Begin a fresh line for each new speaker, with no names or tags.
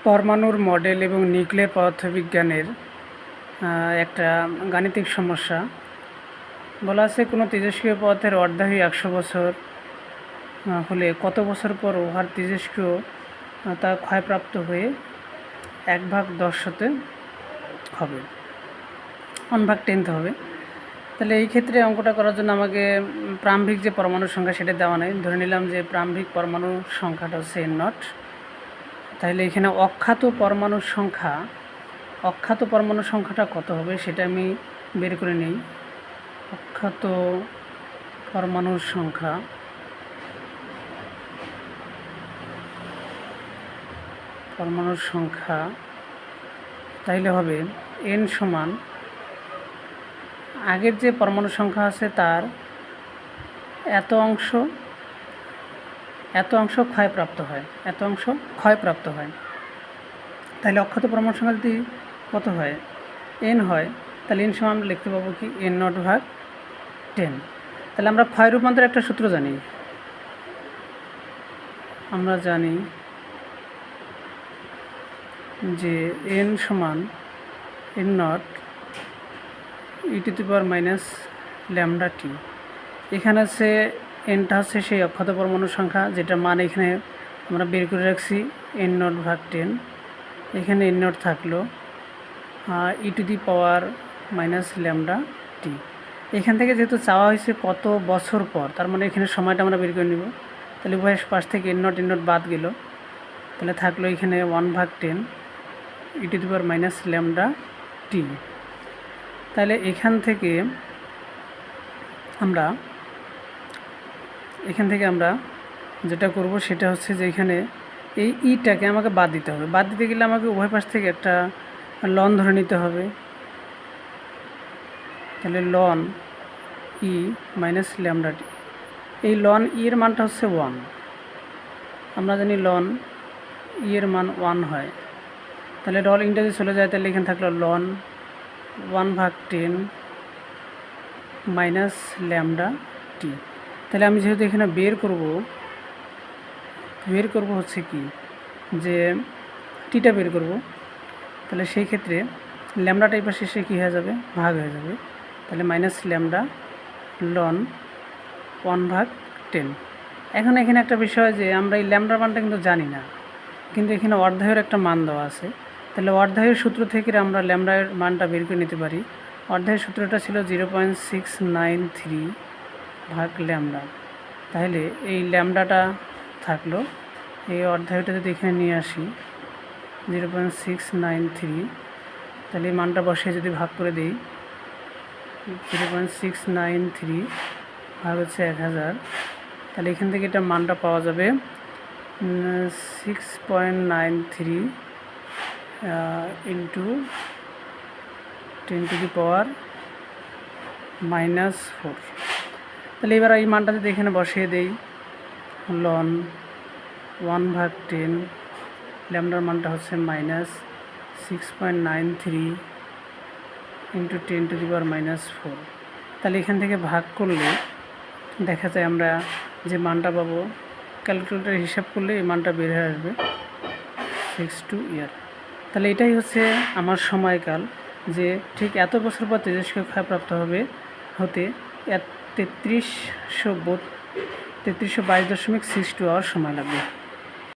পরমাণুর মডেল এবং নিউক্লিয়ার পদার্থবিজ্ঞানের একটা গাণিতিক সমস্যা। বলা আছে কোনো তেজস্ক্রিয় পদার্থের অর্ধায়ু 100 বছর হলে কত বছর পর উহার তেজস্ক্রিয় তা ক্ষয়প্রাপ্ত হয়ে 1/10 হবে, 1/10 হবে। তাহলে এই ক্ষেত্রে অঙ্কটা করার জন্য আমাকে প্রারম্ভিক যে পরমাণুর সংখ্যা সেটা দেওয়া নেই। ধরে নিলাম যে প্রারম্ভিক পরমাণুর সংখ্যাটা হচ্ছে n0। তাহলে এখানে অখ্যাত পরমাণুর সংখ্যাটা কত হবে সেটা আমি বের করে নিই। অখ্যাত পরমাণুর সংখ্যা তাইলে হবে n সমান আগের যে পরমাণু সংখ্যা আছে তার এত অংশ ক্ষয়প্রাপ্ত হয়। তাহলে অখ্যাত পরমাণু সংখ্যা যদি কত হয়, n হয়, তাহলে n সমান আমরা লিখতে পাবো কি n0/10। তাহলে আমরা ক্ষয় রূপান্তরের একটা সূত্র জানি, আমরা জানি যে n সমান n0 e⁻λt। এখানে আছে nটা হচ্ছে সেই অখ্যাত পরমাণুর সংখ্যা, যেটা মান এখানে আমরা বের করে রাখছি n0/10। এখানে n0 থাকলো e⁻λt। এখান থেকে যেহেতু চাওয়া হয়েছে কত বছর পর, তার মানে এখানে সময়টা আমরা বের করে নিব। তাহলে উভয় পাশ থেকে n0 বাদ গেল, তাহলে থাকলো এখানে 1/10 e⁻λt। তাহলে এখান থেকে আমরা যেটা করব সেটা হচ্ছে যে এখানে এই ইটাকে আমাকে বাদ দিতে হবে। বাদ দিতে গেলে আমাকে উভয় পাশ থেকে একটা লন ধরে নিতে হবে। তাহলে লন e⁻λt, এই লন ই এর মানটা হচ্ছে 1। আমরা জানি লন ই এর মান 1 হয়। তাহলে ডল ইন্টারতে চলে যায়, তাহলে এখানে থাকলো লন 1/10 -λt। তাহলে আমি যেহেতু এখানে বের করব হচ্ছে কি যে টিটা বের করব, তাহলে সেই ক্ষেত্রে ল্যামডাটা এই পাশে এসে কী হয়ে যাবে, ভাগ হয়ে যাবে। তাহলে -λ লন 1/10। এখন এখানে একটা বিষয় যে আমরা এই ল্যামডার মানটা কিন্তু জানি না, কিন্তু এখানে অর্ধায়ুর একটা মান দেওয়া আছে। তাহলে অর্ধায়ুর সূত্র থেকে আমরা ল্যামডার মানটা বের করে নিতে পারি। অর্ধায়ুর সূত্রটা ছিল 0.693/λ। তাহলে এই ল্যামডাটা থাকলো, এই অর্ধায়ুটা যদি এখানে নিয়ে আসি 0.693, তাহলে এই মানটা বসে যদি ভাগ করে দিই 0.693 ভাগ হচ্ছে 1000, তাহলে এখান থেকে এটা মানটা পাওয়া যাবে 6.93 × 10⁻⁻⁴। তাহলে এবার এই মানটা যদি এখানে বসিয়ে দেই, লন 1/10, ল্যামডার মানটা হচ্ছে -6.93 × 10⁻⁻⁴। তাহলে এখান থেকে ভাগ করলে দেখা যায় আমরা যে মানটা পাবো, ক্যালকুলেটরে হিসাব করলে এই মানটা বের হয়ে আসবে 62 ইয়ার। তাহলে এটাই হচ্ছে আমার সময়কাল, যে ঠিক এত বছর পর তেজস্ক্রিয় ক্ষয়প্রাপ্ত হতে 3322.62 আওয়ার সময় লাগবে।